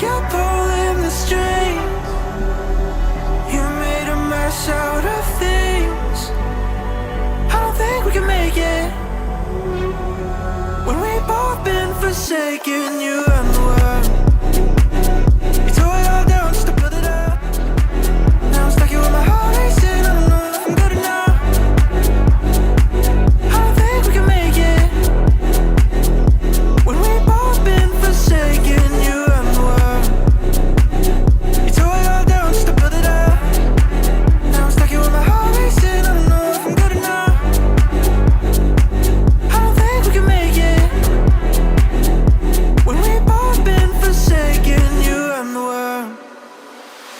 You're pulling the strings. You made a mess out of things. I don't think we can make it when we've both been forsaken. You and the world. You tore it all down just to build it up. Now I'm stuck here with my heart racing. I don't know if I'm good enough. I don't think we can make it when we've both been forsaken. You and the world. You tore it all down just to build it up. Now I'm stuck here with my heart racing. I don't know if I'm good enough. I don't think we can make it when we've both been forsaken. You and the world.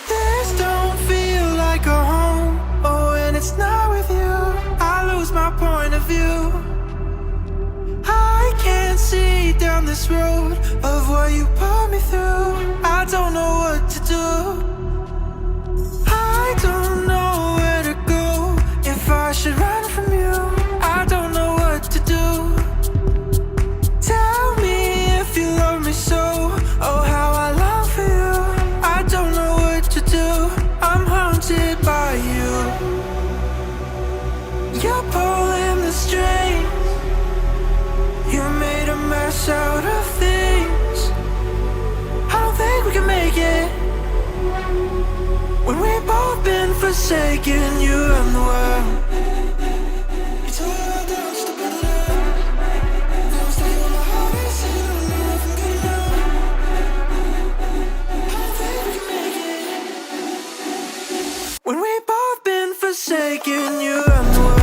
This don't feel like a home. Oh, and it's not with you. I lose my point of view. I can't see down this road of what you put me through. I don't know what to do. I don't know where to go. If I should run from you, I don't know what to do. Tell me if you love me so. Oh, how I long for you. I don't know what to do. I'm haunted by you. You're pulling the strings. You made a mess out of things. I don't think we can make it when we've both been forsaken. You and the world. You tore it all down just to build it up. Now I'm stuck here with my heart racing. I don't know if I'm good enough. I don't think we can make it when we've both been forsaken. You and the world.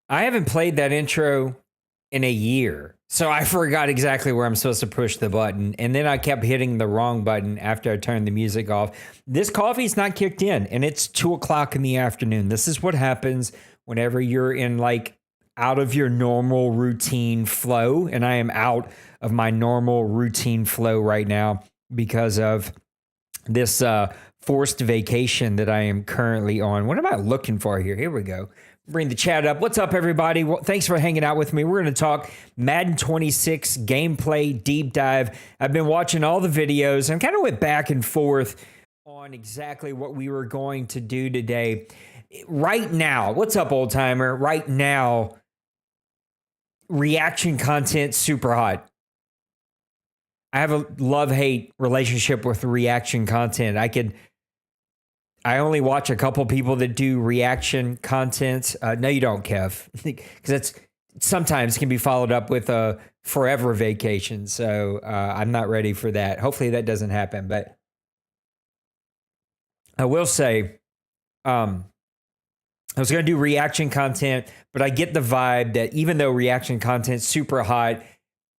I haven't played that intro in a year, so I forgot exactly where I'm supposed to push the button, and then I kept hitting the wrong button after I turned the music off. This coffee's not kicked in, and it's 2 o'clock in the afternoon. This is what happens whenever you're in like out of your normal routine flow, and I am out of my normal routine flow right now because of this forced vacation that I am currently on. What am I looking for here? Here we go. Bring the chat up. What's up, everybody? Well, thanks for hanging out with me. We're going to talk Madden 26 gameplay deep dive. I've been watching all the videos and kind of went back and forth on exactly what we were going to do today. Right now, what's up, old timer? Right now, reaction content super hot. I have a love-hate relationship with reaction content. I only watch a couple people that do reaction content. No, you don't, Kev, because that's sometimes can be followed up with a forever vacation. So I'm not ready for that. Hopefully that doesn't happen. But I will say, I was going to do reaction content, but I get the vibe that even though reaction content's super hot,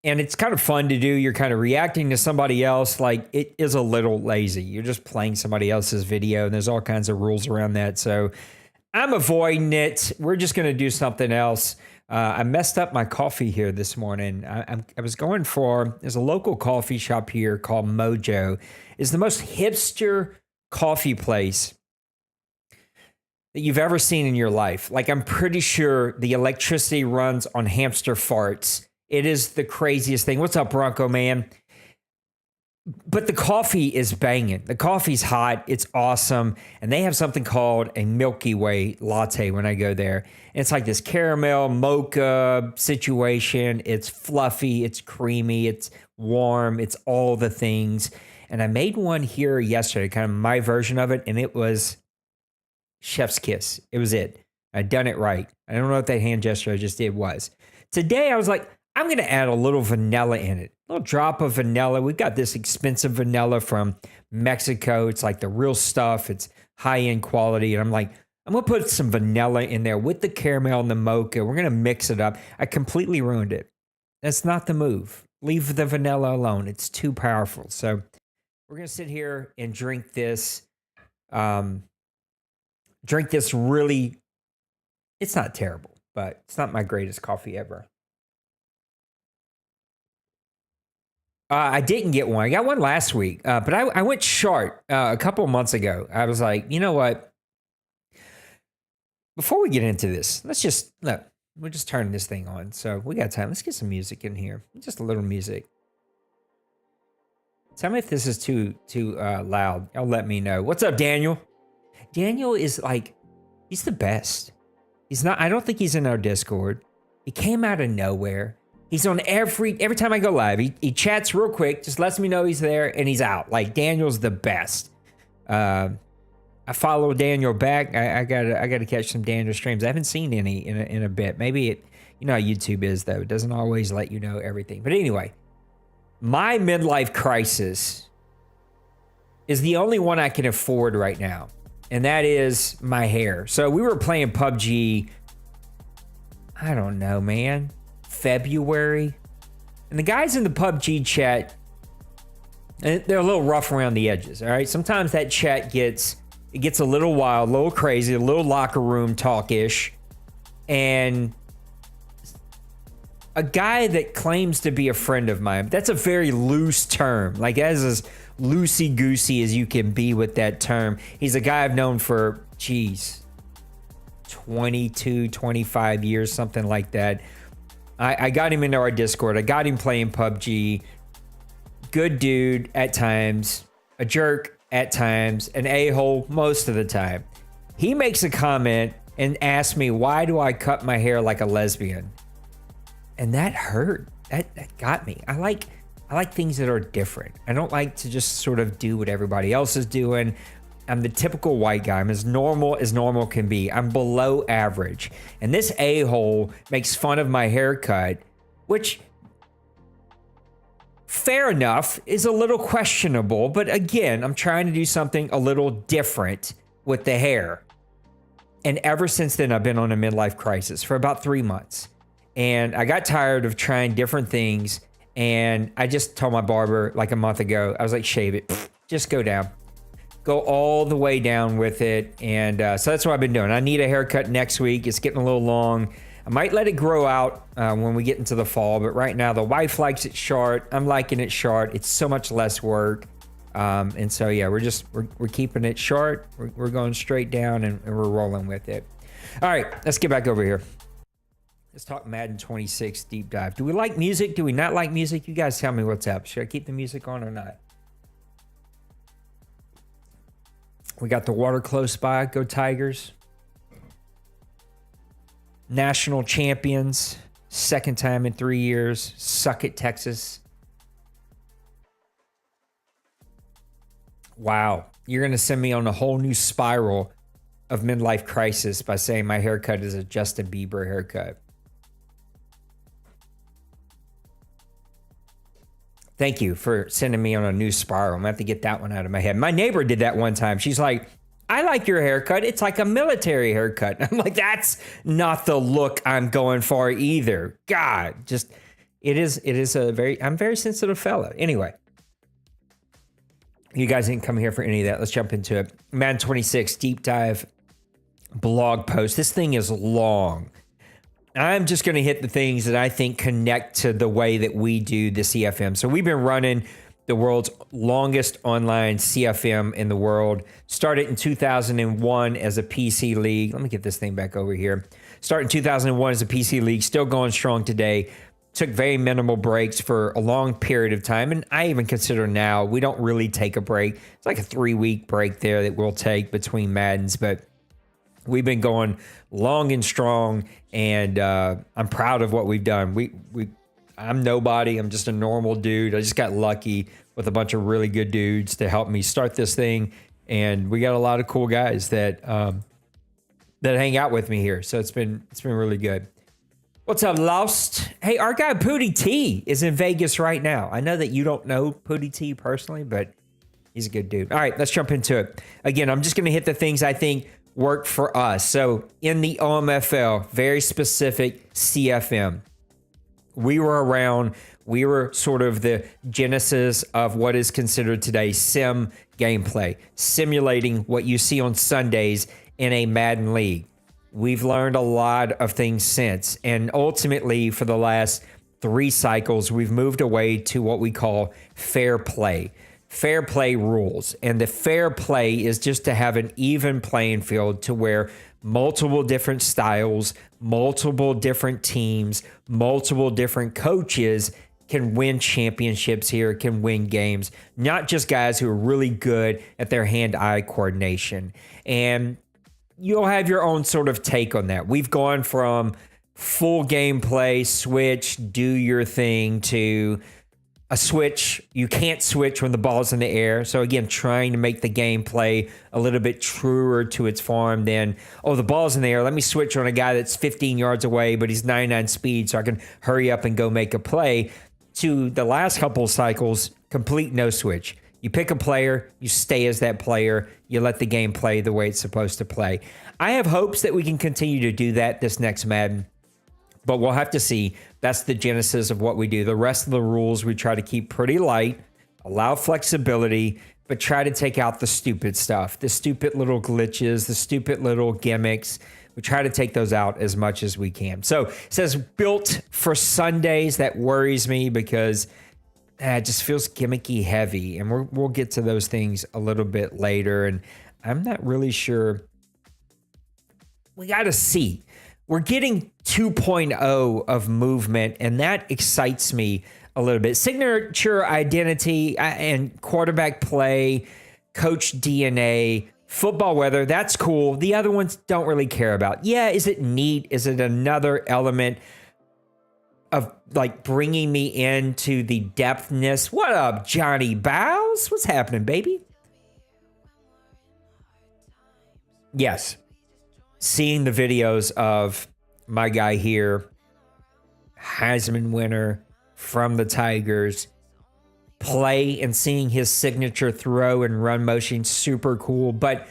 and it's kind of fun to do, you're kind of reacting to somebody else, like it is a little lazy. You're just playing somebody else's video, and there's all kinds of rules around that. So I'm avoiding it. We're just going to do something else. I messed up my coffee here this morning. I was going for, there's a local coffee shop here called Mojo. It's the most hipster coffee place that you've ever seen in your life. Like, I'm pretty sure the electricity runs on hamster farts. It is the craziest thing. What's up, Bronco man? But the coffee is banging. The coffee's hot. It's awesome. And they have something called a Milky Way latte when I go there. And it's like this caramel mocha situation. It's fluffy. It's creamy. It's warm. It's all the things. And I made one here yesterday, kind of my version of it. And it was chef's kiss. It was it. I'd done it right. I don't know what that hand gesture I just did was. Today, I was like, I'm going to add a little vanilla in it. A little drop of vanilla. We've got this expensive vanilla from Mexico. It's like the real stuff. It's high-end quality. And I'm like, I'm going to put some vanilla in there with the caramel and the mocha. We're going to mix it up. I completely ruined it. That's not the move. Leave the vanilla alone. It's too powerful. So we're going to sit here and drink this. Really, it's not terrible, but it's not my greatest coffee ever. I didn't get one. I got one last week, but I went short a couple of months ago. I was like, you know what? Before we get into this, we'll just turn this thing on. So we got time. Let's get some music in here. Just a little music. Tell me if this is too loud. Y'all let me know. What's up, Daniel? Daniel is like, he's the best. He's not, I don't think he's in our Discord. He came out of nowhere. He's on every time I go live. He chats real quick, just lets me know he's there, and he's out. Like, Daniel's the best. I follow Daniel back. I gotta catch some Daniel streams. I haven't seen any in a bit. Maybe you know how YouTube is though. It doesn't always let you know everything. But anyway, my midlife crisis is the only one I can afford right now, and that is my hair. So we were playing PUBG. I don't know, man. February, and the guys in the PUBG chat, they're a little rough around the edges. All right, sometimes that chat gets a little wild, a little crazy, a little locker room talk-ish, and a guy that claims to be a friend of mine, that's a very loose term, like as loosey-goosey as you can be with that term. He's a guy I've known for 22, 25 years, something like that. I got him into our Discord. I got him playing PUBG. Good dude at times, a jerk at times, an a-hole most of the time. He makes a comment and asks me, why do I cut my hair like a lesbian? And that hurt. That got me. I like things that are different. I don't like to just sort of do what everybody else is doing. I'm the typical white guy. I'm as normal can be. I'm below average. And this a-hole makes fun of my haircut, which, fair enough, is a little questionable. But again, I'm trying to do something a little different with the hair. And ever since then, I've been on a midlife crisis for about 3 months. And I got tired of trying different things. And I just told my barber like a month ago, I was like, shave it. Just go down. Go all the way down with it. And so that's what I've been doing. I need a haircut next week. It's getting a little long. I might let it grow out when we get into the fall. But right now, the wife likes it short. I'm liking it short. It's so much less work. And so, yeah, we're keeping it short. We're going straight down and we're rolling with it. All right, let's get back over here. Let's talk Madden26 deep dive. Do we like music? Do we not like music? You guys tell me what's up. Should I keep the music on or not? We got the water close by. Go Tigers. National champions. Second time in 3 years. Suck it, Texas. Wow. You're going to send me on a whole new spiral of midlife crisis by saying my haircut is a Justin Bieber haircut. Thank you for sending me on a new spiral. I'm going to have to get that one out of my head. My neighbor did that one time. She's like, I like your haircut. It's like a military haircut. I'm like, that's not the look I'm going for either. God, just, I'm a very sensitive fella. Anyway, you guys didn't come here for any of that. Let's jump into it. Madden26 deep dive blog post. This thing is long. I'm just going to hit the things that I think connect to the way that we do the CFM. So we've been running the world's longest online CFM in the world. Started in 2001 as a PC league. Let me get this thing back over here. Started in 2001 as a PC league, still going strong today. Took very minimal breaks for a long period of time. And I even consider now we don't really take a break. It's like a 3-week break there that we'll take between Maddens. But we've been going long and strong, and I'm proud of what we've done. I'm nobody. I'm just a normal dude. I just got lucky with a bunch of really good dudes to help me start this thing, and we got a lot of cool guys that hang out with me here. So it's been really good. What's up, Lost? Hey, our guy Pootie T is in Vegas right now. I know that you don't know Pootie T personally, but he's a good dude. All right, let's jump into it. Again, I'm just going to hit the things I think work for us. So in the OMFL, very specific CFM. We were around, we were sort of the genesis of what is considered today sim gameplay, simulating what you see on Sundays in a Madden league. We've learned a lot of things since, and ultimately for the last 3 cycles, we've moved away to what we call fair play. Fair play rules. And the fair play is just to have an even playing field to where multiple different styles, multiple different teams, multiple different coaches can win championships here, can win games, not just guys who are really good at their hand-eye coordination. And you'll have your own sort of take on that. We've gone from full gameplay, switch, do your thing, to a switch. You can't switch when the ball's in the air. So again, trying to make the gameplay a little bit truer to its form than, oh, the ball's in the air. Let me switch on a guy that's 15 yards away, but he's 99 speed, so I can hurry up and go make a play. To the last couple of cycles, complete no switch. You pick a player, you stay as that player, you let the game play the way it's supposed to play. I have hopes that we can continue to do that this next Madden, but we'll have to see. That's the genesis of what we do. The rest of the rules we try to keep pretty light, allow flexibility, but try to take out the stupid stuff, the stupid little glitches, the stupid little gimmicks. We try to take those out as much as we can. So it says built for Sundays. That worries me because it just feels gimmicky heavy. And we'll get to those things a little bit later. And I'm not really sure. We got to see. We're getting 2.0 of movement, and that excites me a little bit. Signature identity and quarterback play, coach DNA, football weather, that's cool. The other ones don't really care about. Yeah, is it neat? Is it another element of like bringing me into the depthness? What up, Johnny Bows? What's happening, baby? Yes. Seeing the videos of my guy here, Heisman winner from the Tigers, play and seeing his signature throw and run motion, super cool, but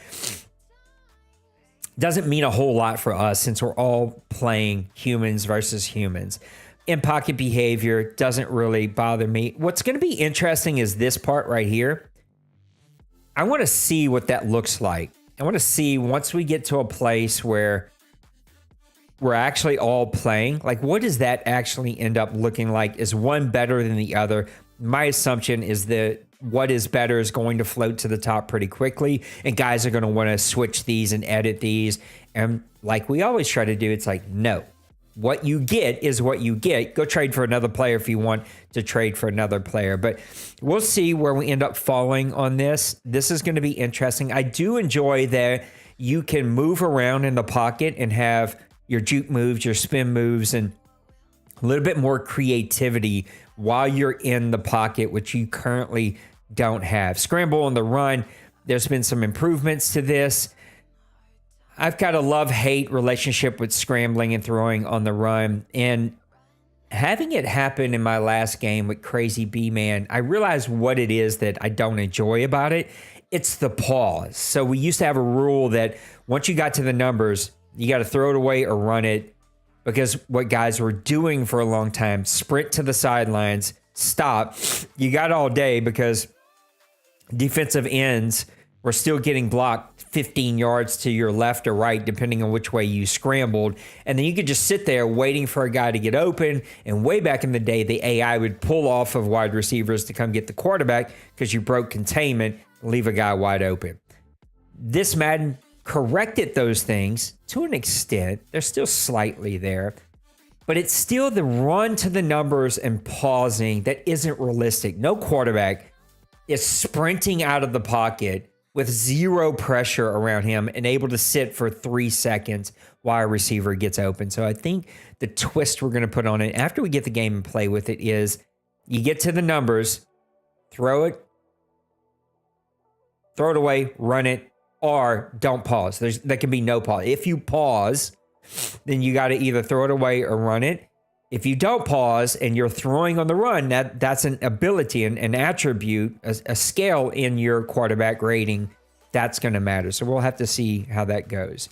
doesn't mean a whole lot for us since we're all playing humans versus humans. In-pocket behavior doesn't really bother me. What's going to be interesting is this part right here. I want to see what that looks like. I want to see once we get to a place where we're actually all playing, like what does that actually end up looking like? Is one better than the other? My assumption is that what is better is going to float to the top pretty quickly, and guys are going to want to switch these and edit these. And like we always try to do, it's like, no, what you get is what you get. Go trade for another player if you want to trade for another player. But we'll see where we end up falling on this. This is going to be interesting. I do enjoy that you can move around in the pocket and have your juke moves, your spin moves, and a little bit more creativity while you're in the pocket, which you currently don't have. Scramble on the run, there's been some improvements to this. I've got a love-hate relationship with scrambling and throwing on the run, and having it happen in my last game with Crazy B-Man, I realized what it is that I don't enjoy about it. It's the pause. So we used to have a rule that once you got to the numbers, you got to throw it away or run it, because what guys were doing for a long time, sprint to the sidelines, stop. You got all day because defensive ends were still getting blocked 15 yards to your left or right, depending on which way you scrambled. And then you could just sit there waiting for a guy to get open. And way back in the day, the AI would pull off of wide receivers to come get the quarterback because you broke containment, leave a guy wide open. This Madden corrected those things to an extent. They're still slightly there, but it's still the run to the numbers and pausing that isn't realistic. No quarterback is sprinting out of the pocket with zero pressure around him and able to sit for 3 seconds while a receiver gets open. So I think the twist we're going to put on it after we get the game and play with it is you get to the numbers, throw it away, run it, or don't pause. There can be no pause. If you pause, then you got to either throw it away or run it. If you don't pause and you're throwing on the run, that's an ability, an attribute, a scale in your quarterback rating. That's going to matter. So we'll have to see how that goes.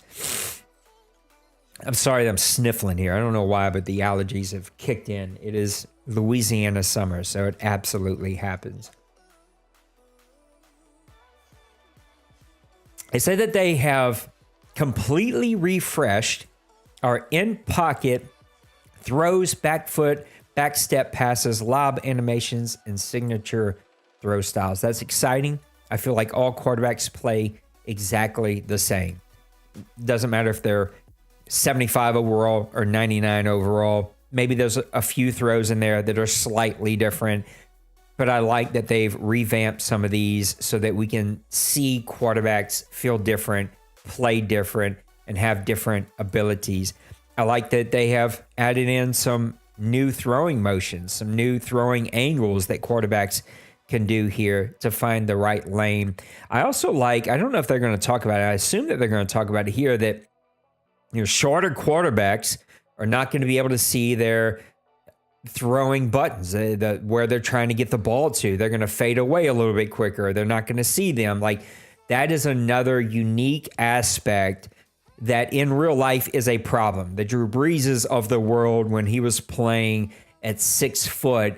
I'm sorry I'm sniffling here. I don't know why, but the allergies have kicked in. It is Louisiana summer, so it absolutely happens. They say that they have completely refreshed our in-pocket throws, back foot, back step passes, lob animations, and signature throw styles. That's exciting. I feel like all quarterbacks play exactly the same. Doesn't matter if they're 75 overall or 99 overall. Maybe there's a few throws in there that are slightly different, but I like that they've revamped some of these so that we can see quarterbacks feel different, play different, and have different abilities. I like that they have added in some new throwing motions, some new throwing angles that quarterbacks can do here to find the right lane. I also like, I don't know if they're going to talk about it. I assume that they're going to talk about it here, that shorter quarterbacks are not going to be able to see their throwing buttons, where they're trying to get the ball to. They're going to fade away a little bit quicker. They're not going to see them. Like, that is another unique aspect that in real life is a problem. The Drew Breeses of the world, when he was playing at 6 foot,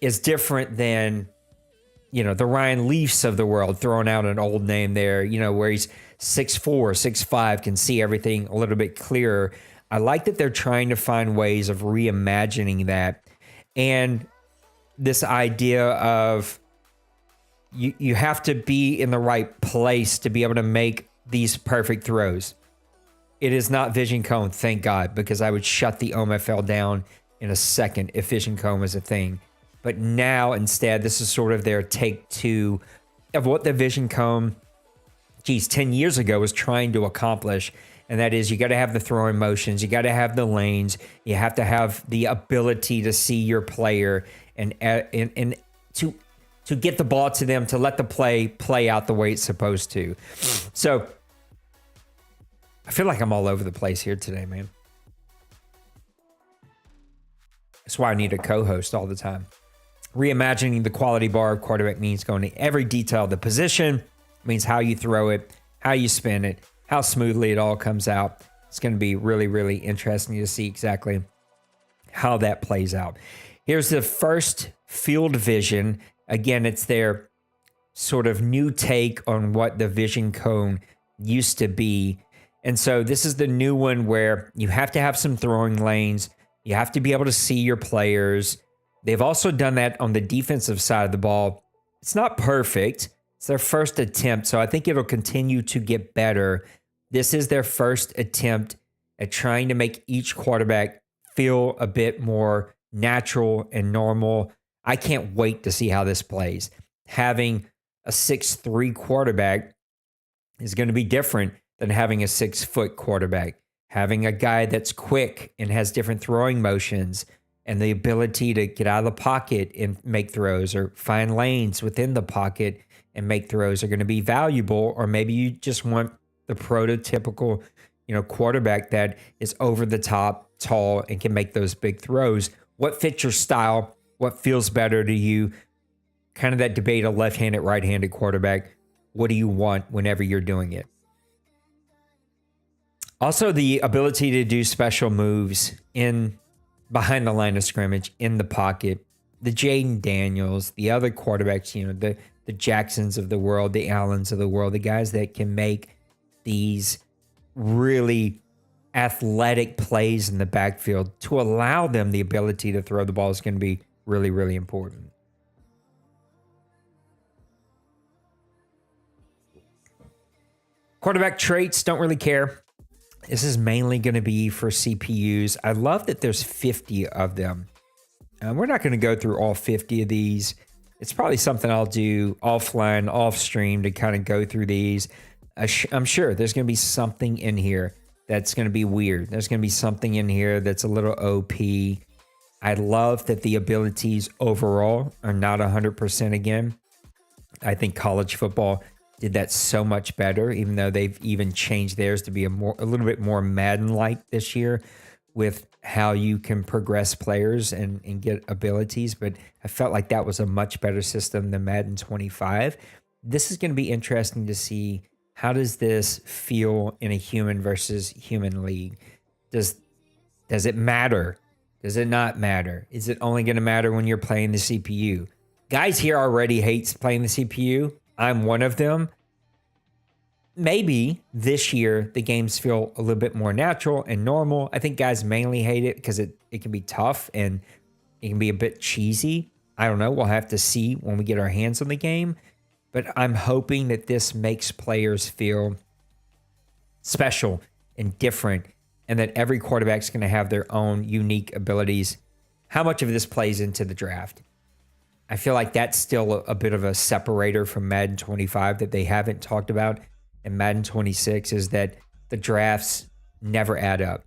is different than, the Ryan Leafs of the world, throwing out an old name there, where he's 6'4", 6'5", can see everything a little bit clearer. I like that they're trying to find ways of reimagining that. And this idea of you have to be in the right place to be able to make these perfect throws. It is not Vision Cone, thank God, because I would shut the OMFL down in a second if Vision Cone was a thing. But now, instead, this is sort of their take two of what the Vision Cone, 10 years ago was trying to accomplish. And that is, you got to have the throwing motions, you got to have the lanes, you have to have the ability to see your player and to get the ball to them, to let the play out the way it's supposed to. So I feel like I'm all over the place here today, man. That's why I need a co-host all the time. Reimagining the quality bar of quarterback means going to every detail of the position. It means how you throw it, how you spin it, how smoothly it all comes out. It's going to be really, really interesting to see exactly how that plays out. Here's the first field vision. Again, it's their sort of new take on what the Vision Cone used to be. And so this is the new one where you have to have some throwing lanes. You have to be able to see your players. They've also done that on the defensive side of the ball. It's not perfect. It's their first attempt, so I think it'll continue to get better. This is their first attempt at trying to make each quarterback feel a bit more natural and normal. I can't wait to see how this plays. Having a 6'3" quarterback is going to be different than having a 6-foot quarterback. Having a guy that's quick and has different throwing motions and the ability to get out of the pocket and make throws or find lanes within the pocket and make throws are going to be valuable. Or maybe you just want the prototypical, quarterback that is over the top, tall, and can make those big throws. What fits your style? What feels better to you? Kind of that debate of left-handed, right-handed quarterback. What do you want whenever you're doing it? Also, the ability to do special moves behind the line of scrimmage, in the pocket. The Jaden Daniels, the other quarterbacks, the Jacksons of the world, the Allens of the world, the guys that can make these really athletic plays in the backfield, to allow them the ability to throw the ball is going to be really, really important. Quarterback traits, don't really care. This is mainly going to be for CPUs. I love that there's 50 of them. We're not going to go through all 50 of these. It's probably something I'll do offline, off stream, to kind of go through these. I'm sure there's going to be something in here that's going to be weird. There's going to be something in here that's a little OP. I love that the abilities overall are not 100% again. I think college football did that so much better, even though they've even changed theirs to be a little bit more Madden-like this year with how you can progress players and get abilities. But I felt like that was a much better system than Madden 25. This is going to be interesting to see, how does this feel in a human versus human league? Does it matter? Does it not matter? Is it only going to matter when you're playing the CPU? Guys here already hates playing the CPU. I'm one of them. Maybe this year the games feel a little bit more natural and normal. I think guys mainly hate it because it can be tough and it can be a bit cheesy. I don't know. We'll have to see when we get our hands on the game. But I'm hoping that this makes players feel special and different, and that every quarterback's going to have their own unique abilities. How much of this plays into the draft? I feel like that's still a bit of a separator from Madden 25 that they haven't talked about. And Madden 26 is that the drafts never add up.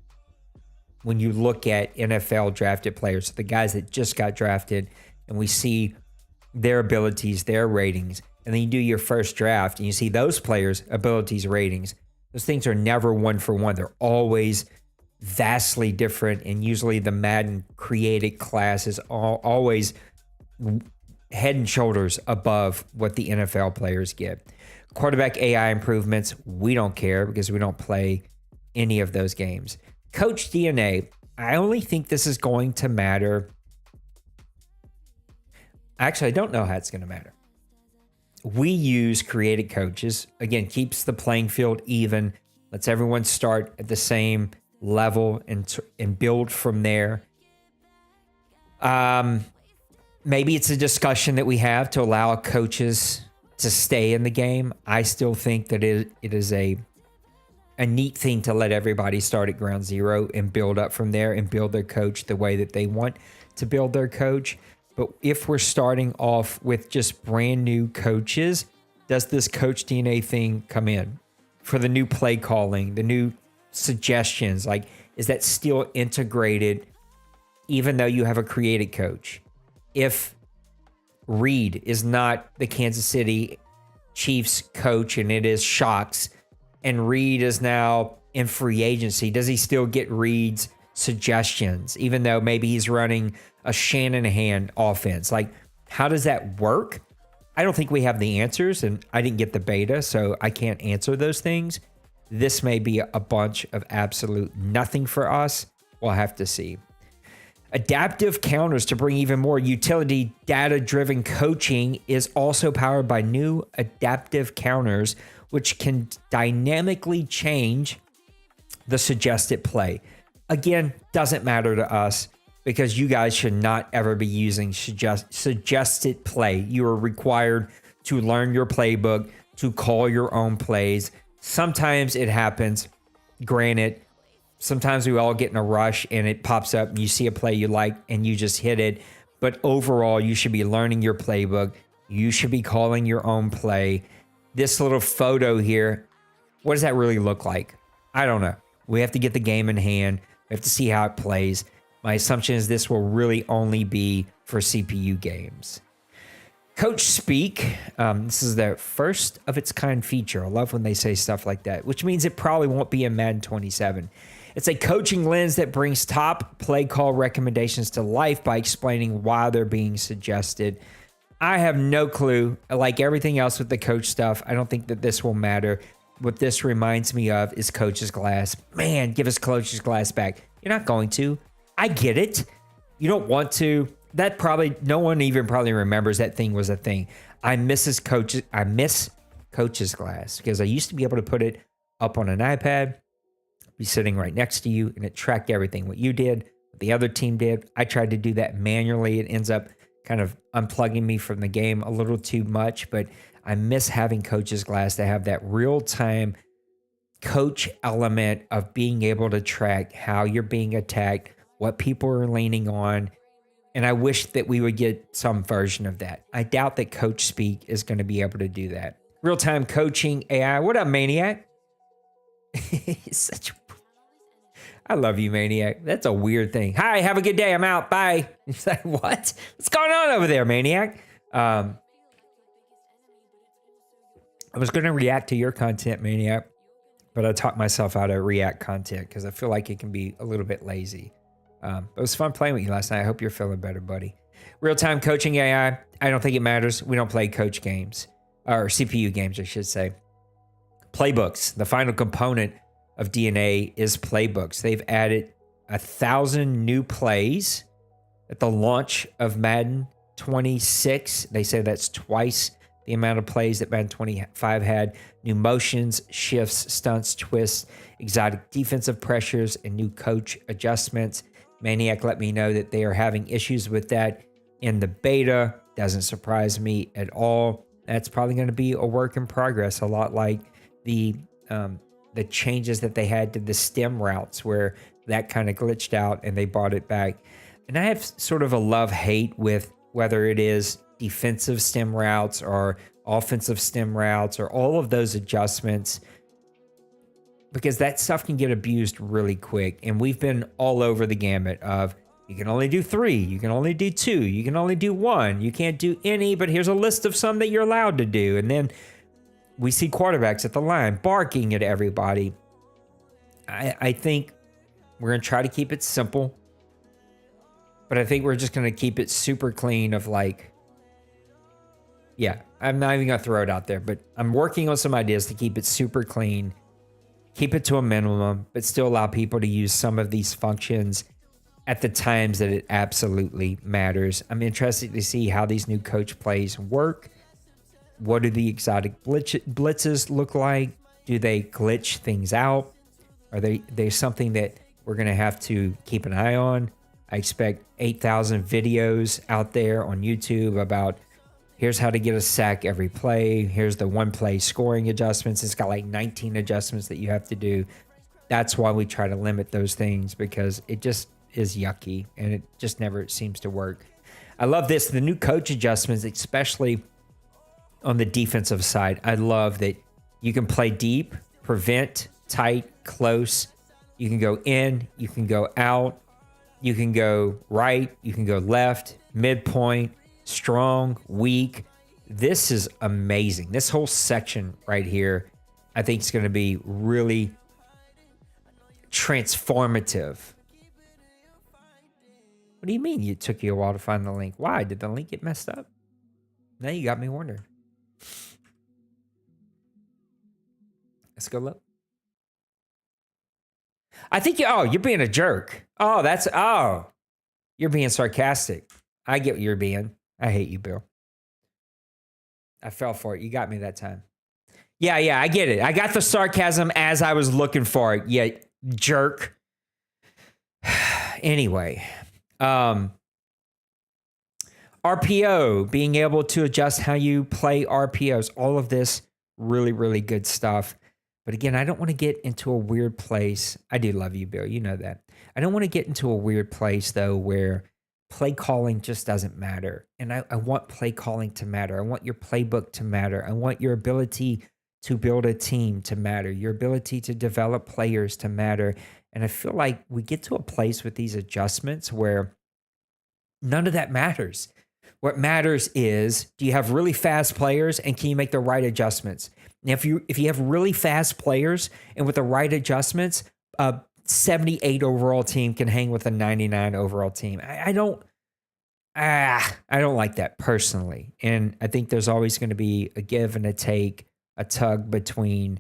When you look at NFL drafted players, the guys that just got drafted, and we see their abilities, their ratings, and then you do your first draft and you see those players' abilities, ratings, those things are never one for one. They're always vastly different, and usually the Madden created class is always head and shoulders above what the NFL players get. Quarterback AI improvements, we don't care because we don't play any of those games. Coach DNA, I only think this is going to matter. Actually, I don't know how it's going to matter. We use created coaches. Again, keeps the playing field even, lets everyone start at the same level and build from there. Maybe it's a discussion that we have to allow coaches to stay in the game. I still think that it is a neat thing to let everybody start at ground zero and build up from there and build their coach the way that they want to build their coach. But if we're starting off with just brand new coaches, does this coach DNA thing come in for the new play calling, the new suggestions? Like, is that still integrated even though you have a created coach? If Reed is not the Kansas City Chiefs coach and it is Shocks, and Reed is now in free agency, does he still get Reed's suggestions, even though maybe he's running a Shanahan offense? Like, how does that work? I don't think we have the answers, and I didn't get the beta, so I can't answer those things. This may be a bunch of absolute nothing for us. We'll have to see. Adaptive counters to bring even more utility. Data-driven coaching is also powered by new adaptive counters, which can dynamically change the suggested play. Again, doesn't matter to us because you guys should not ever be using suggested play. You are required to learn your playbook, to call your own plays. Sometimes it happens. Granted, sometimes we all get in a rush and it pops up and you see a play you like and you just hit it. But overall, you should be learning your playbook. You should be calling your own play. This little photo here, what does that really look like? I don't know. We have to get the game in hand. We have to see how it plays. My assumption is this will really only be for CPU games. Coach Speak. This is the first of its kind feature. I love when they say stuff like that, which means it probably won't be in Madden 27. It's a coaching lens that brings top play call recommendations to life by explaining why they're being suggested. I have no clue. Like everything else with the coach stuff, I don't think that this will matter. What this reminds me of is Coach's Glass. Man, give us Coach's Glass back. You're not going to. I get it. You don't want to. That probably, no one even probably remembers that thing was a thing. I miss Coach's Glass because I used to be able to put it up on an iPad, be sitting right next to you, and it tracked everything. What you did, what the other team did. I tried to do that manually. It ends up kind of unplugging me from the game a little too much, but I miss having Coach's Glass to have that real-time coach element of being able to track how you're being attacked, what people are leaning on, and I wish that we would get some version of that. I doubt that Coach Speak is going to be able to do that. Real-time coaching AI. What up, Maniac? I love you, Maniac. That's a weird thing. Hi, have a good day. I'm out. Bye. It's like, what? What's going on over there, Maniac? I was going to react to your content, Maniac, but I talked myself out of React content because I feel like it can be a little bit lazy. But it was fun playing with you last night. I hope you're feeling better, buddy. Real-time coaching AI. I don't think it matters. We don't play coach games, or CPU games, I should say. Playbooks, the final component of DNA is playbooks. They've added 1,000 new plays at the launch of Madden 26. They say that's twice the amount of plays that Madden 25 had. New motions, shifts, stunts, twists, exotic defensive pressures, and new coach adjustments. Maniac let me know that they are having issues with that in the beta. Doesn't surprise me at all. That's probably going to be a work in progress, a lot like the changes that they had to the stem routes, where that kind of glitched out and they brought it back. And I have sort of a love-hate with whether it is defensive stem routes or offensive stem routes or all of those adjustments, because that stuff can get abused really quick. And we've been all over the gamut of, you can only do 3, you can only do 2, you can only do 1, you can't do any, but here's a list of some that you're allowed to do. And then we see quarterbacks at the line barking at everybody. I think we're going to try to keep it simple, but I think we're just going to keep it super clean of like, yeah, I'm not even going to throw it out there, but I'm working on some ideas to keep it super clean, keep it to a minimum, but still allow people to use some of these functions at the times that it absolutely matters. I'm interested to see how these new coach plays work. What do the exotic blitzes look like? Do they glitch things out? Are they something that we're going to have to keep an eye on? I expect 8,000 videos out there on YouTube about here's how to get a sack every play. Here's the one play scoring adjustments. It's got like 19 adjustments that you have to do. That's why we try to limit those things, because it just is yucky and it just never seems to work. I love this. The new coach adjustments, especially on the defensive side. I love that you can play deep, prevent, tight, close. You can go in, you can go out, you can go right, you can go left, midpoint, strong, weak. This is amazing. This whole section right here, I think is going to be really transformative. What do you mean it took you a while to find the link? Why? Did the link get messed up? Now you got me wondering. Let's go look. I think you're being a jerk. You're being sarcastic. I get what you're being. I hate you, Bill. I fell for it. You got me that time. Yeah, I get it. I got the sarcasm as I was looking for it. Yeah, jerk. Anyway, RPO, being able to adjust how you play RPOs, all of this really, really good stuff. But again, I don't want to get into a weird place. I do love you, Bill. You know that. I don't want to get into a weird place, though, where play calling just doesn't matter. And I want play calling to matter. I want your playbook to matter. I want your ability to build a team to matter, your ability to develop players to matter. And I feel like we get to a place with these adjustments where none of that matters. What matters is, do you have really fast players and can you make the right adjustments? Now, if you have really fast players and with the right adjustments, a 78 overall team can hang with a 99 overall team. I don't like that personally. And I think there's always going to be a give and a take, a tug between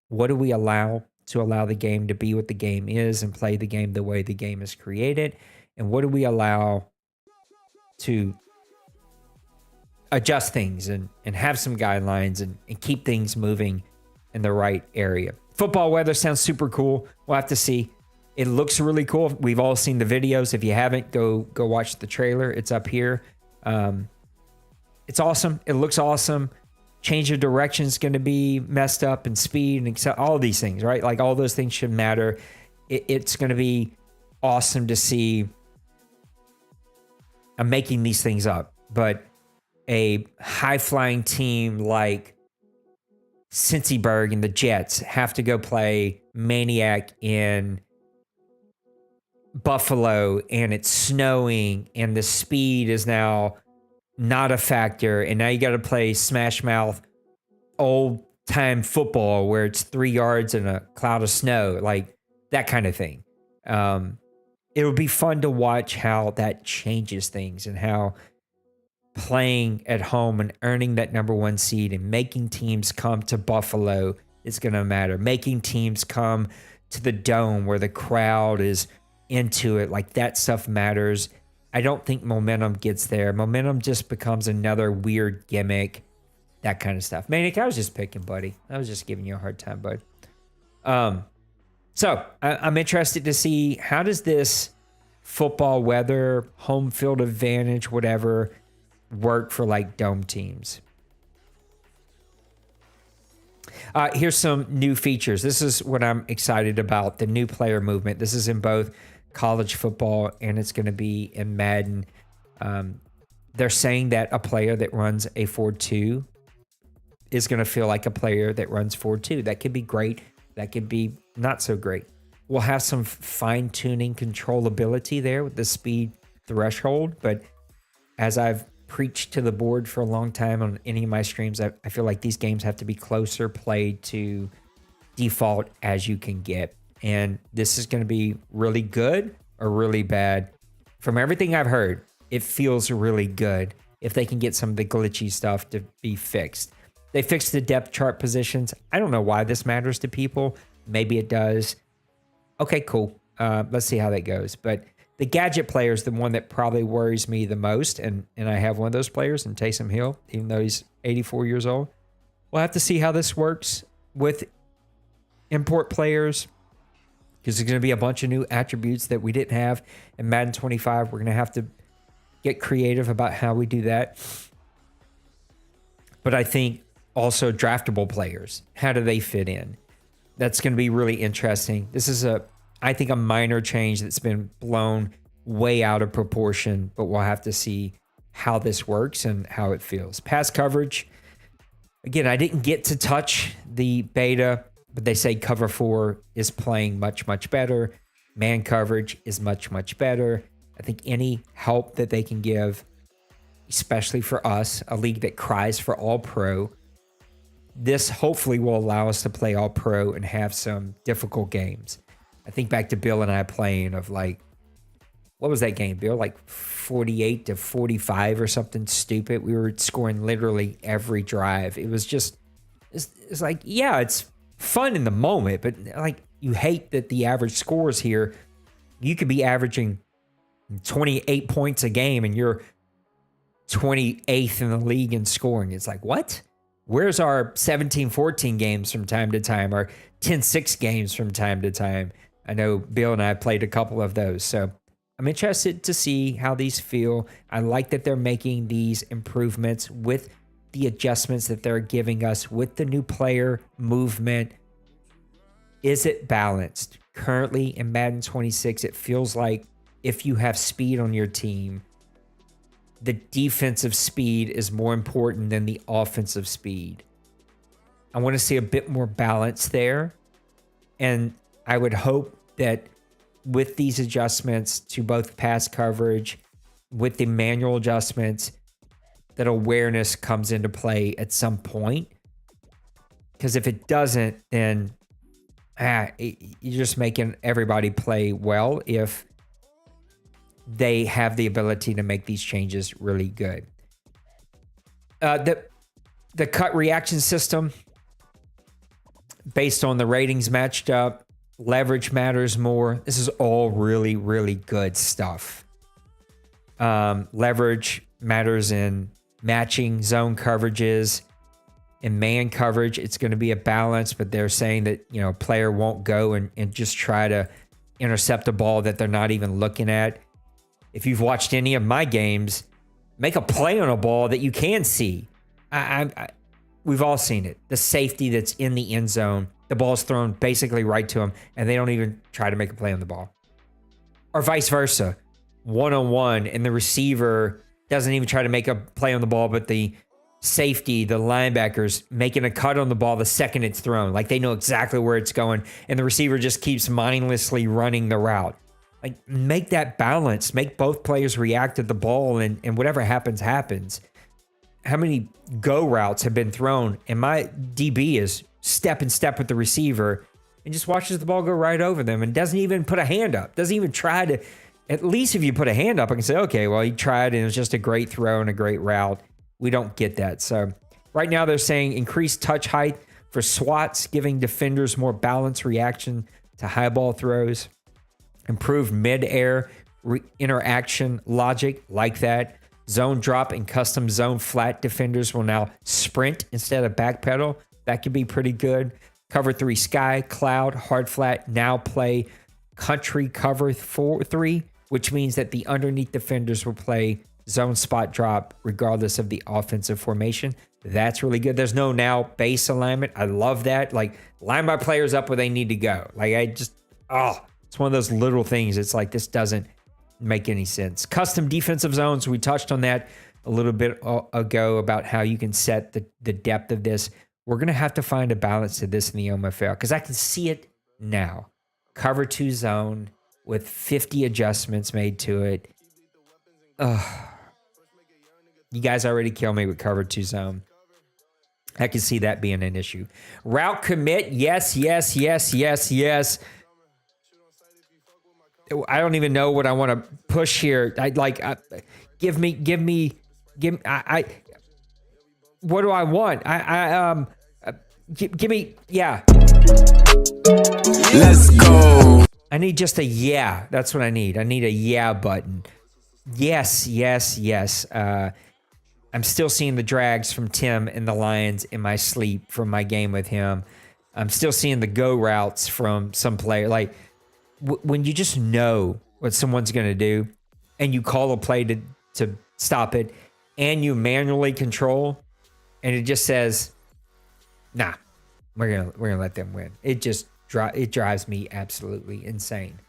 what do we allow to allow the game to be what the game is and play the game the way the game is created, and what do we allow to adjust things and have some guidelines and keep things moving in the right area. Football weather sounds super cool. We'll have to see. It looks really cool. We've all seen the videos. If you haven't, go watch the trailer. It's up here. It's awesome. It looks awesome. Change of direction is going to be messed up, and speed and all these things, right? Like all those things should matter. It's going to be awesome to see. I'm making these things up, but a high-flying team like Cincyberg and the Jets have to go play Maniac in Buffalo, and it's snowing, and the speed is now not a factor, and now you got to play Smash Mouth old-time football where it's 3 yards in a cloud of snow, like that kind of thing. It would be fun to watch how that changes things, and how playing at home and earning that number 1 seed and making teams come to Buffalo is going to matter. Making teams come to the dome where the crowd is into it, like that stuff matters. I don't think momentum gets there. Momentum just becomes another weird gimmick, that kind of stuff. Manic, I was just picking, buddy. I was just giving you a hard time, bud. So I'm interested to see, how does this football weather, home field advantage, whatever, work for like dome teams? Here's some new features. This is what I'm excited about, the new player movement. This is in both college football and it's going to be in Madden. They're saying that a player that runs a 4-2 is going to feel like a player that runs 4-2. That could be great. That could be not so great. We'll have some fine-tuning controllability there with the speed threshold, but as I've preached to the board for a long time on any of my streams, I feel like these games have to be closer played to default as you can get. And this is going to be really good or really bad. From everything I've heard, it feels really good if they can get some of the glitchy stuff to be fixed. They fixed the depth chart positions. I don't know why this matters to people. Maybe it does. Okay, cool. Let's see how that goes. But the gadget player is the one that probably worries me the most. And I have one of those players in Taysom Hill, even though he's 84 years old. We'll have to see how this works with import players, because there's going to be a bunch of new attributes that we didn't have in Madden 25. We're going to have to get creative about how we do that. But I think also draftable players, how do they fit in? That's going to be really interesting. This is I think a minor change that's been blown way out of proportion, but we'll have to see how this works and how it feels. Pass coverage. Again, I didn't get to touch the beta, but they say cover 4 is playing much, much better. Man coverage is much, much better. I think any help that they can give, especially for us, a league that cries for all pro, this hopefully will allow us to play all pro and have some difficult games. I think back to Bill and I playing of like, what was that game, Bill? Like 48 to 45 or something stupid. We were scoring literally every drive. It was just, it's like, yeah, it's fun in the moment, but like you hate that the average scores here, you could be averaging 28 points a game and you're 28th in the league in scoring. It's like, what? Where's our 17-14 games from time to time, or 10-6 games from time to time? I know Bill and I played a couple of those. So I'm interested to see how these feel. I like that they're making these improvements with the adjustments that they're giving us with the new player movement. Is it balanced? Currently in Madden 26, it feels like if you have speed on your team, the defensive speed is more important than the offensive speed. I want to see a bit more balance there. And I would hope that with these adjustments to both pass coverage, with the manual adjustments, that awareness comes into play at some point. Because if it doesn't, then you're just making everybody play well if they have the ability to make these changes really good. The cut reaction system, based on the ratings matched up, leverage matters more. This is all really, really good stuff. Leverage matters in matching zone coverages. In man coverage, it's going to be a balance, but they're saying that, you know, a player won't go and just try to intercept a ball that they're not even looking at. If you've watched any of my games, make a play on a ball that you can see. We've all seen it. The safety that's in the end zone, the ball's thrown basically right to them, and they don't even try to make a play on the ball. Or vice versa, one-on-one, and the receiver doesn't even try to make a play on the ball, but the safety, the linebackers, making a cut on the ball the second it's thrown. Like they know exactly where it's going, and the receiver just keeps mindlessly running the route. Like, make that balance. Make both players react to the ball, and whatever happens, happens. How many go routes have been thrown, and my DB is step in step with the receiver and just watches the ball go right over them and doesn't even put a hand up, doesn't even try to. At least if you put a hand up, I can say, okay, well, he tried and it was just a great throw and a great route. We don't get that. So right now they're saying increase touch height for swats, giving defenders more balanced reaction to high ball throws, improved mid-air interaction logic like that. Zone drop and custom zone flat defenders will now sprint instead of backpedal. That could be pretty good. Cover 3 sky, cloud, hard flat now play country cover 3, which means that the underneath defenders will play zone spot drop regardless of the offensive formation. That's really good. There's no now base alignment. I love that. Like, line my players up where they need to go. Like, it's one of those little things. It's like, this doesn't make any sense. Custom defensive zones. We touched on that a little bit ago about how you can set the depth of this. We're going to have to find a balance to this in the MFL because I can see it now. Cover 2 zone with 50 adjustments made to it. You guys already killed me with cover 2 zone. I can see that being an issue. Route commit. Yes. I don't even know what I want to push here. Give me. What do I want? Give me. Yeah. Let's go. I need just a yeah. That's what I need. I need a yeah button. Yes. I'm still seeing the drags from Tim and the Lions in my sleep from my game with him. I'm still seeing the go routes from some player. Like, when you just know what someone's going to do and you call a play to stop it and you manually control and it just says, nah, we're gonna let them win. It just drives me absolutely insane.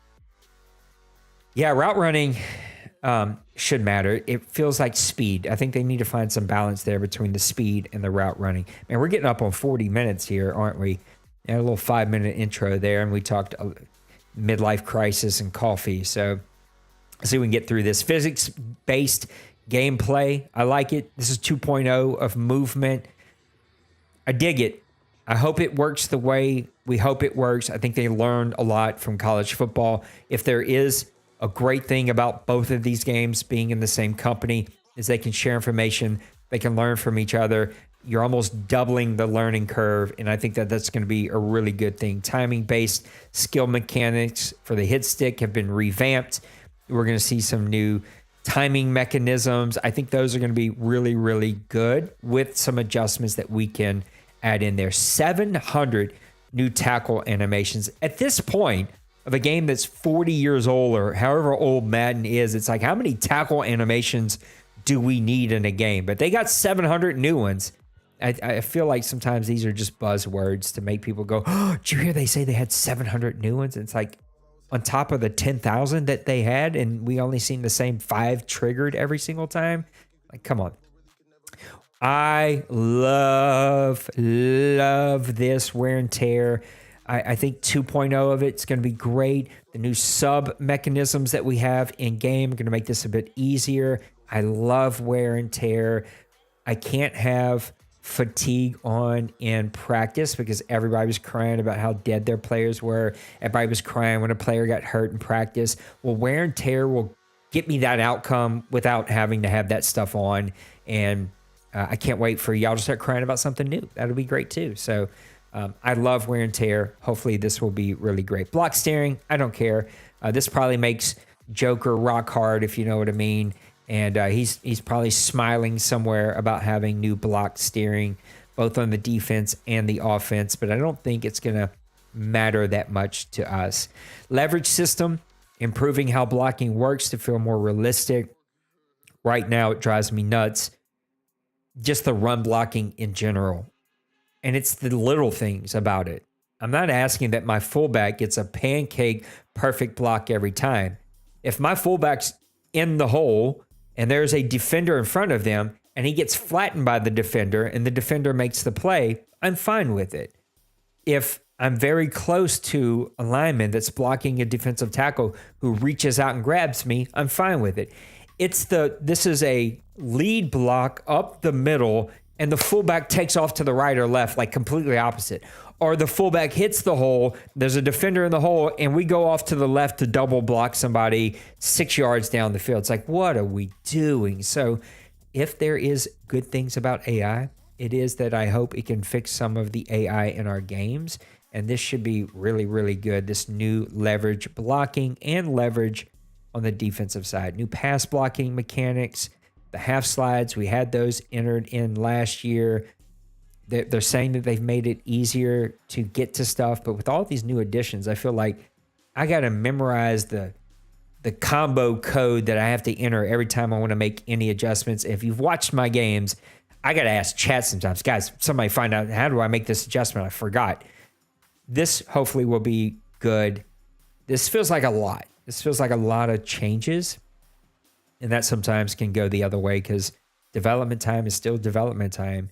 Yeah, route running should matter. It feels like speed. I think they need to find some balance there between the speed and the route running. Man, we're getting up on 40 minutes here, aren't we? And a little 5-minute intro there, and we talked midlife crisis and coffee. So let's see if we can get through this. Physics-based gameplay. I like it. This is 2.0 of movement. I dig it. I hope it works the way we hope it works. I think they learned a lot from college football. If there is a great thing about both of these games being in the same company is they can share information. They can learn from each other. You're almost doubling the learning curve, and I think that that's going to be a really good thing. Timing-based skill mechanics for the hit stick have been revamped. We're going to see some new timing mechanisms. I think those are going to be really, really good with some adjustments that we can add in there. 700 new tackle animations. At this point of a game that's 40 years old or however old Madden is, it's like, how many tackle animations do we need in a game? But they got 700 new ones. I feel like sometimes these are just buzzwords to make people go, oh, did you hear they say they had 700 new ones? And it's like on top of the 10,000 that they had, and we only seen the same 5 triggered every single time. Like, come on. I love this wear and tear. I think 2.0 of it's going to be great. The new sub mechanisms that we have in game are going to make this a bit easier. I love wear and tear. I can't have fatigue on in practice because everybody was crying about how dead their players were. Everybody was crying when a player got hurt in practice. Well, wear and tear will get me that outcome without having to have that stuff on. And I can't wait for y'all to start crying about something new. That'll be great too. So I love wear and tear. Hopefully this will be really great. Block steering, I don't care. This probably makes Joker rock hard, if you know what I mean. And he's probably smiling somewhere about having new block steering, both on the defense and the offense. But I don't think it's going to matter that much to us. Leverage system, improving how blocking works to feel more realistic. Right now, it drives me nuts. Just the run blocking in general. And it's the little things about it. I'm not asking that my fullback gets a pancake perfect block every time. If my fullback's in the hole and there's a defender in front of them and he gets flattened by the defender and the defender makes the play, I'm fine with it. If I'm very close to a lineman that's blocking a defensive tackle who reaches out and grabs me, I'm fine with it. This is a lead block up the middle and the fullback takes off to the right or left, like completely opposite. Or the fullback hits the hole, there's a defender in the hole, and we go off to the left to double block somebody 6 yards down the field. It's like, what are we doing? So if there is good things about AI, it is that I hope it can fix some of the AI in our games. And this should be really, really good. This new leverage blocking and leverage on the defensive side. New pass blocking mechanics, the half slides, we had those entered in last year. They're saying that they've made it easier to get to stuff. But with all these new additions, I feel like I got to memorize the combo code that I have to enter every time I want to make any adjustments. If you've watched my games, I got to ask chat sometimes. Guys, somebody find out, how do I make this adjustment? I forgot. This hopefully will be good. This feels like a lot. This feels like a lot of changes. And that sometimes can go the other way because development time is still development time.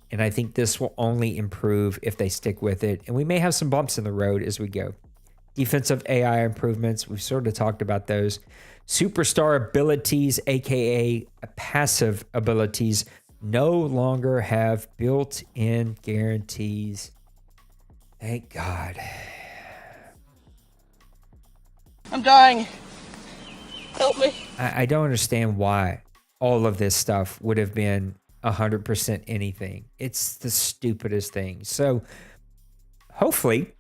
And I think this will only improve if they stick with it. And we may have some bumps in the road as we go. Defensive AI improvements, we've sort of talked about those. Superstar abilities, aka passive abilities, no longer have built-in guarantees. Thank God. I'm dying. Help me. I don't understand why all of this stuff would have been 100% anything. It's the stupidest thing. So hopefully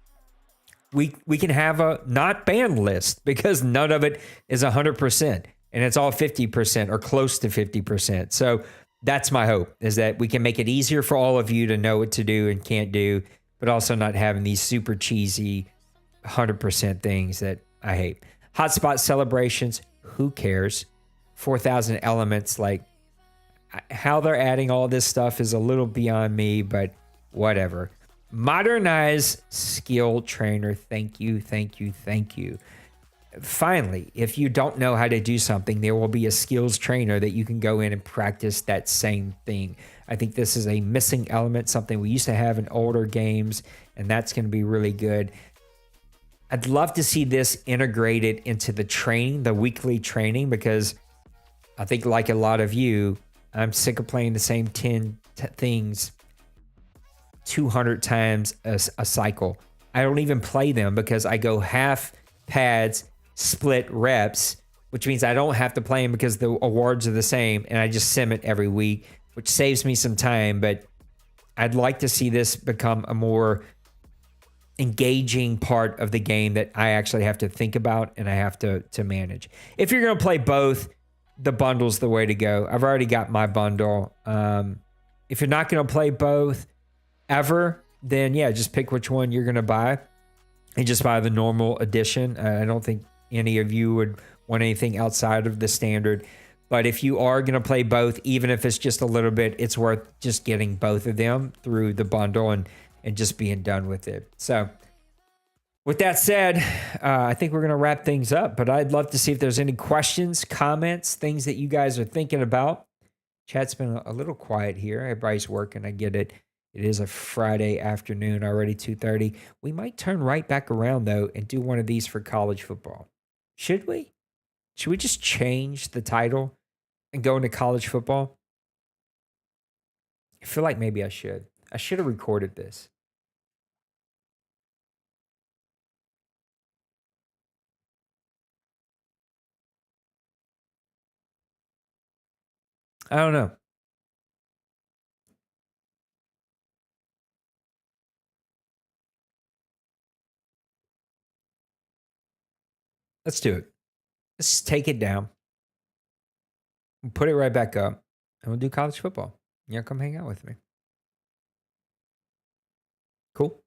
we can have a not banned list because none of it is 100% and it's all 50% or close to 50%. So that's my hope, is that we can make it easier for all of you to know what to do and can't do, but also not having these super cheesy 100% things that I hate. Hotspot celebrations, who cares? 4,000 elements, like how they're adding all this stuff is a little beyond me, but whatever. Modernize skill trainer. Thank you, thank you, thank you. Finally, if you don't know how to do something, there will be a skills trainer that you can go in and practice that same thing. I think this is a missing element, something we used to have in older games, and that's going to be really good. I'd love to see this integrated into the training, the weekly training, because I think like a lot of you, I'm sick of playing the same 10 things 200 times a cycle. I don't even play them because I go half pads, split reps, which means I don't have to play them because the awards are the same, and I just sim it every week, which saves me some time. But I'd like to see this become a more engaging part of the game that I actually have to think about and I have to manage. If you're going to play both, the bundle's the way to go. I've already got my bundle. If you're not going to play both ever, then yeah, just pick which one you're going to buy and just buy the normal edition. I don't think any of you would want anything outside of the standard. But if you are going to play both, even if it's just a little bit, it's worth just getting both of them through the bundle and just being done with it. So with that said, I think we're going to wrap things up, but I'd love to see if there's any questions, comments, things that you guys are thinking about. Chat's been a little quiet here. Everybody's working. I get it. It is a Friday afternoon, already 2:30. We might turn right back around, though, and do one of these for college football. Should we? Should we just change the title and go into college football? I feel like maybe I should. I should have recorded this. I don't know. Let's do it. Let's take it down. We'll put it right back up, and we'll do college football. You know, come hang out with me. Cool.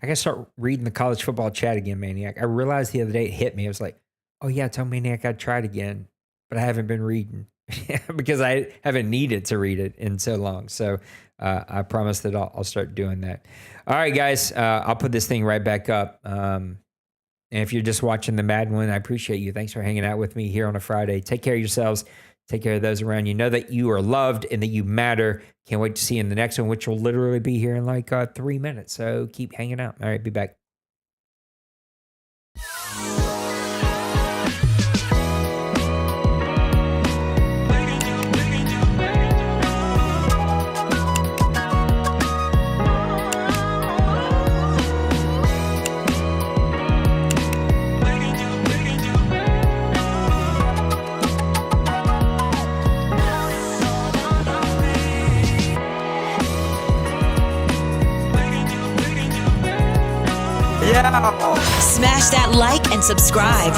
I gotta start reading the college football chat again, Maniac. I realized the other day it hit me. I was like, oh yeah, tell Maniac I'd try it again, but I haven't been reading because I haven't needed to read it in so long. So I promise that I'll start doing that. All right, guys, I'll put this thing right back up. And if you're just watching the Madden one, I appreciate you. Thanks for hanging out with me here on a Friday. Take care of yourselves. Take care of those around you. Know that you are loved and that you matter. Can't wait to see you in the next one, which will literally be here in like 3 minutes. So keep hanging out. All right, be back. Yeah. Smash that like and subscribe.